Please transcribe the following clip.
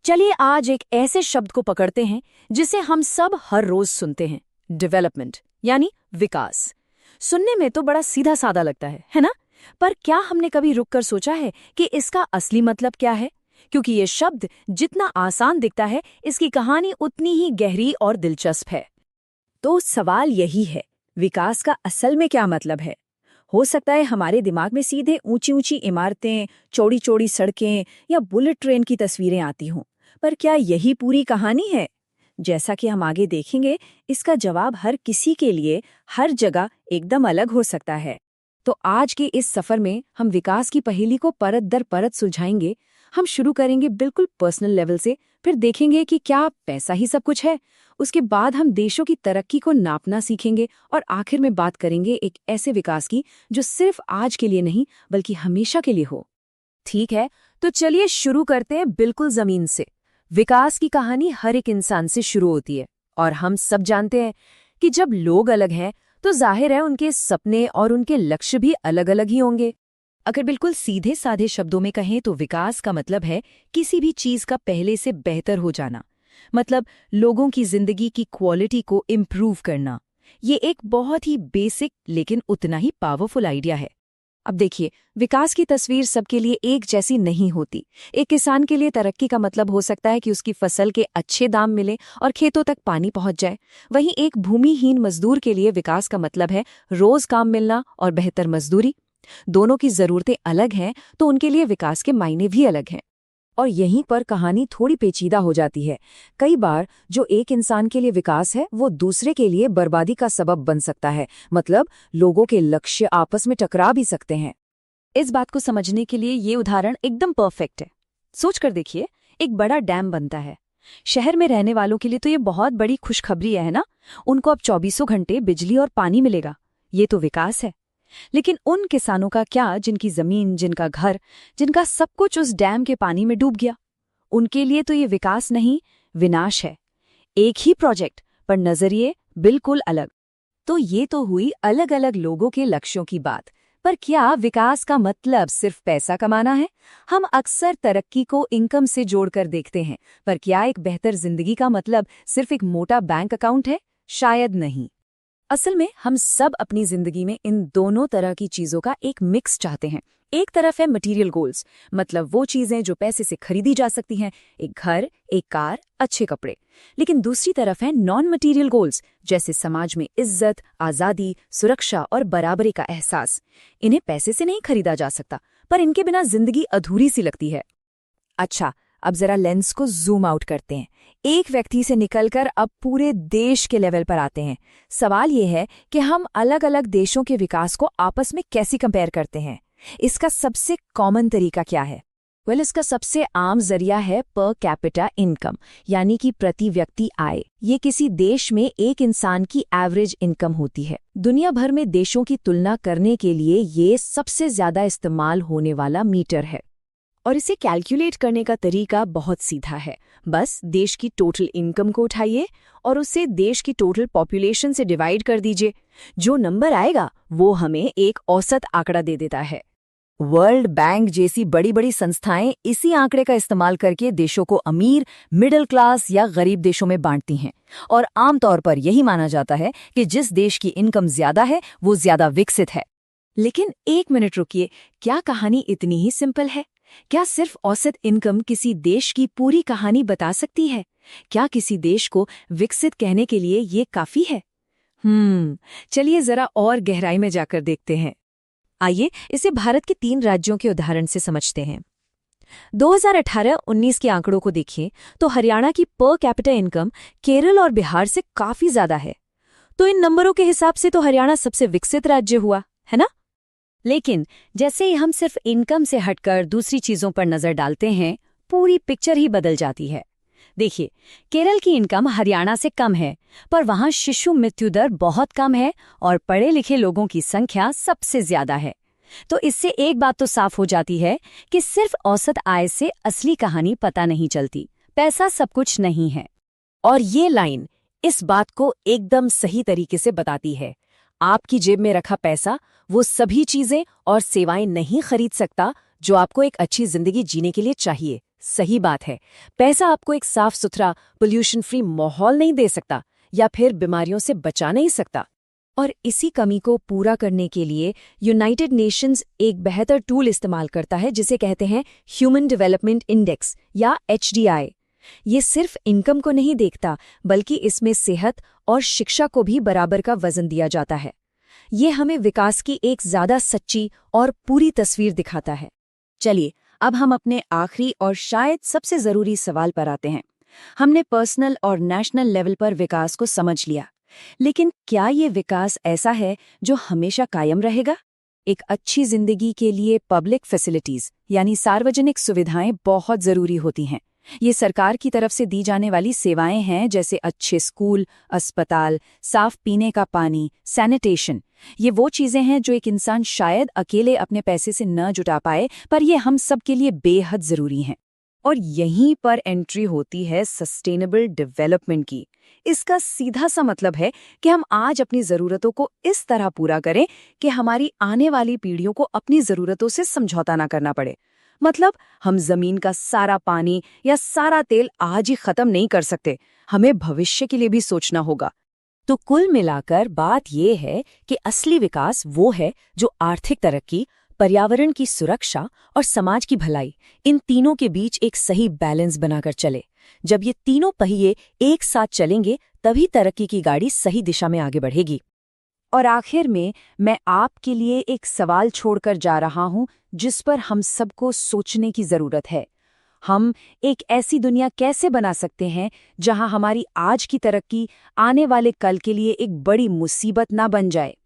चलिए आज एक ऐसे शब्द को पकड़ते हैं जिसे हम सब हर रोज सुनते हैं, डेवलपमेंट यानी विकास। सुनने में तो बड़ा सीधा साधा लगता है ना? पर क्या हमने कभी रुककर सोचा है कि इसका असली मतलब क्या है? क्योंकि ये शब्द जितना आसान दिखता है, इसकी कहानी उतनी ही गहरी और दिलचस्प है। तो सवाल यही है, विकास का असल में क्या मतलब है? हो सकता है हमारे दिमाग में सीधे ऊंची ऊंची इमारतें, चौड़ी चौड़ी सड़कें या बुलेट ट्रेन की तस्वीरें आती हों, पर क्या यही पूरी कहानी है? जैसा कि हम आगे देखेंगे, इसका जवाब हर किसी के लिए हर जगह एकदम अलग हो सकता है। तो आज के इस सफर में हम विकास की पहेली को परत दर परत सुलझाएंगे। हम शुरू करेंगे बिल्कुल पर्सनल लेवल से, फिर देखेंगे कि क्या पैसा ही सब कुछ है। उसके बाद हम देशों की तरक्की को नापना सीखेंगे और आखिर में बात करेंगे एक ऐसे विकास की जो सिर्फ आज के लिए नहीं बल्कि हमेशा के लिए हो। ठीक है, तो चलिए शुरू करते हैं बिल्कुल जमीन से। विकास की कहानी हर एक इंसान से शुरू होती है और हम सब जानते हैं कि जब लोग अलग हैं तो जाहिर है उनके सपने और उनके लक्ष्य भी अलग अलग ही होंगे। अगर बिल्कुल सीधे साधे शब्दों में कहें तो विकास का मतलब है किसी भी चीज का पहले से बेहतर हो जाना, मतलब लोगों की जिंदगी की क्वालिटी को इम्प्रूव करना। ये एक बहुत ही बेसिक लेकिन उतना ही पावरफुल आइडिया है। अब देखिए, विकास की तस्वीर सबके लिए एक जैसी नहीं होती। एक किसान के लिए तरक्की का मतलब हो सकता है कि उसकी फसल के अच्छे दाम मिले और खेतों तक पानी पहुंच जाए। वहीं एक भूमिहीन मजदूर के लिए विकास का मतलब है रोज काम मिलना और बेहतर मजदूरी। दोनों की जरूरतें अलग हैं, तो उनके लिए विकास के मायने भी अलग हैं। और यहीं पर कहानी थोड़ी पेचीदा हो जाती है। कई बार जो एक इंसान के लिए विकास है वो दूसरे के लिए बर्बादी का सबब बन सकता है, मतलब लोगों के लक्ष्य आपस में टकरा भी सकते हैं। इस बात को समझने के लिए ये उदाहरण एकदम परफेक्ट है। सोच कर देखिए, एक बड़ा डैम बनता है। शहर में रहने वालों के लिए तो ये बहुत बड़ी खुशखबरी है ना? उनको अब 24 घंटे बिजली और पानी मिलेगा। ये तो विकास है। लेकिन उन किसानों का क्या जिनकी जमीन, जिनका घर, जिनका सब कुछ उस डैम के पानी में डूब गया? उनके लिए तो ये विकास नहीं, विनाश है। एक ही प्रोजेक्ट पर नजरिए बिल्कुल अलग। तो ये तो हुई अलग अलग लोगों के लक्ष्यों की बात। पर क्या विकास का मतलब सिर्फ पैसा कमाना है? हम अक्सर तरक्की को इनकम से जोड़कर देखते हैं, पर क्या एक बेहतर जिंदगी का मतलब सिर्फ एक मोटा बैंक अकाउंट है? शायद नहीं। असल में हम सब अपनी जिंदगी में इन दोनों तरह की चीजों का एक मिक्स चाहते हैं। एक तरफ है मटेरियल गोल्स, मतलब वो चीजें जो पैसे से खरीदी जा सकती हैं, एक घर, एक कार, अच्छे कपड़े। लेकिन दूसरी तरफ है नॉन मटेरियल गोल्स, जैसे समाज में इज्जत, आजादी, सुरक्षा और बराबरी का एहसास। इन्हें पैसे से नहीं खरीदा जा सकता, पर इनके बिना जिंदगी अधूरी सी लगती है। अच्छा, अब जरा लेंस को जूम आउट करते हैं। एक व्यक्ति से निकलकर अब पूरे देश के लेवल पर आते हैं। सवाल ये है कि हम अलग अलग देशों के विकास को आपस में कैसे कंपेयर करते हैं। इसका सबसे कॉमन तरीका क्या है? इसका सबसे आम जरिया है पर कैपिटा इनकम, यानी कि प्रति व्यक्ति आय। ये किसी देश में एक इंसान की एवरेज इनकम होती है। दुनिया भर में देशों की तुलना करने के लिए ये सबसे ज्यादा इस्तेमाल होने वाला मीटर है। और इसे कैलकुलेट करने का तरीका बहुत सीधा है। बस देश की टोटल इनकम को उठाइए और उसे देश की टोटल पॉपुलेशन से डिवाइड कर दीजिए। जो नंबर आएगा वो हमें एक औसत आंकड़ा दे देता है। वर्ल्ड बैंक जैसी बड़ी बड़ी संस्थाएं इसी आंकड़े का इस्तेमाल करके देशों को अमीर, मिडिल क्लास या गरीब देशों में बांटती हैं। और आमतौर पर यही माना जाता है कि जिस देश की इनकम ज्यादा है वो ज्यादा विकसित है। लेकिन एक मिनट रुकिए, क्या कहानी इतनी ही सिंपल है? क्या सिर्फ औसत इनकम किसी देश की पूरी कहानी बता सकती है? क्या किसी देश को विकसित कहने के लिए ये काफी है? चलिए जरा और गहराई में जाकर देखते हैं। आइए इसे भारत के 3 राज्यों के उदाहरण से समझते हैं। 2018-19 के आंकड़ों को देखिए तो हरियाणा की पर कैपिटा इनकम केरल और बिहार से काफी ज्यादा है। तो इन नंबरों के हिसाब से तो हरियाणा सबसे विकसित राज्य हुआ, है ना? लेकिन जैसे ही हम सिर्फ इनकम से हटकर दूसरी चीजों पर नजर डालते हैं, पूरी पिक्चर ही बदल जाती है। देखिए, केरल की इनकम हरियाणा से कम है, पर वहां शिशु मृत्यु दर बहुत कम है और पढ़े लिखे लोगों की संख्या सबसे ज्यादा है। तो इससे एक बात तो साफ हो जाती है कि सिर्फ औसत आय से असली कहानी पता नहीं चलती। पैसा सब कुछ नहीं है। और ये लाइन इस बात को एकदम सही तरीके से बताती है। आपकी जेब में रखा पैसा वो सभी चीजें और सेवाएं नहीं खरीद सकता जो आपको एक अच्छी जिंदगी जीने के लिए चाहिए। सही बात है। पैसा आपको एक साफ सुथरा पोल्यूशन फ्री माहौल नहीं दे सकता या फिर बीमारियों से बचा नहीं सकता। और इसी कमी को पूरा करने के लिए यूनाइटेड नेशंस एक बेहतर टूल इस्तेमाल करता है जिसे कहते हैं ह्यूमन डेवलपमेंट इंडेक्स या HDI। ये सिर्फ इनकम को नहीं देखता बल्कि इसमें सेहत और शिक्षा को भी बराबर का वजन दिया जाता है। ये हमें विकास की एक ज्यादा सच्ची और पूरी तस्वीर दिखाता है। चलिए अब हम अपने आखिरी और शायद सबसे जरूरी सवाल पर आते हैं। हमने पर्सनल और नेशनल लेवल पर विकास को समझ लिया, लेकिन क्या ये विकास ऐसा है जो हमेशा कायम रहेगा? एक अच्छी जिंदगी के लिए पब्लिक फैसिलिटीज यानी सार्वजनिक सुविधाएं बहुत जरूरी होती हैं। ये सरकार की तरफ से दी जाने वाली सेवाएं हैं, जैसे अच्छे स्कूल, अस्पताल, साफ पीने का पानी, सैनिटेशन। ये वो चीजें हैं जो एक इंसान शायद अकेले अपने पैसे से न जुटा पाए, पर ये हम सब के लिए बेहद जरूरी हैं। और यहीं पर एंट्री होती है सस्टेनेबल डेवलपमेंट की। इसका सीधा सा मतलब है कि हम आज अपनी ज़रूरतों को इस तरह पूरा करें कि हमारी आने वाली पीढ़ियों को अपनी ज़रूरतों से समझौता ना करना पड़े। मतलब हम ज़मीन का सारा पानी या सारा तेल आज ही ख़त्म नहीं कर सकते, हमें भविष्य के लिए भी सोचना होगा। तो कुल मिलाकर बात यह है कि असली विकास वो है जो आर्थिक तरक्की, पर्यावरण की सुरक्षा और समाज की भलाई, इन तीनों के बीच एक सही बैलेंस बनाकर चले। जब ये तीनों पहिए एक साथ चलेंगे तभी तरक्की की गाड़ी सही दिशा में आगे बढ़ेगी। और आखिर में मैं आपके लिए एक सवाल छोड़कर जा रहा हूं जिस पर हम सबको सोचने की जरूरत है। हम एक ऐसी दुनिया कैसे बना सकते हैं जहां हमारी आज की तरक्की आने वाले कल के लिए एक बड़ी मुसीबत ना बन जाए?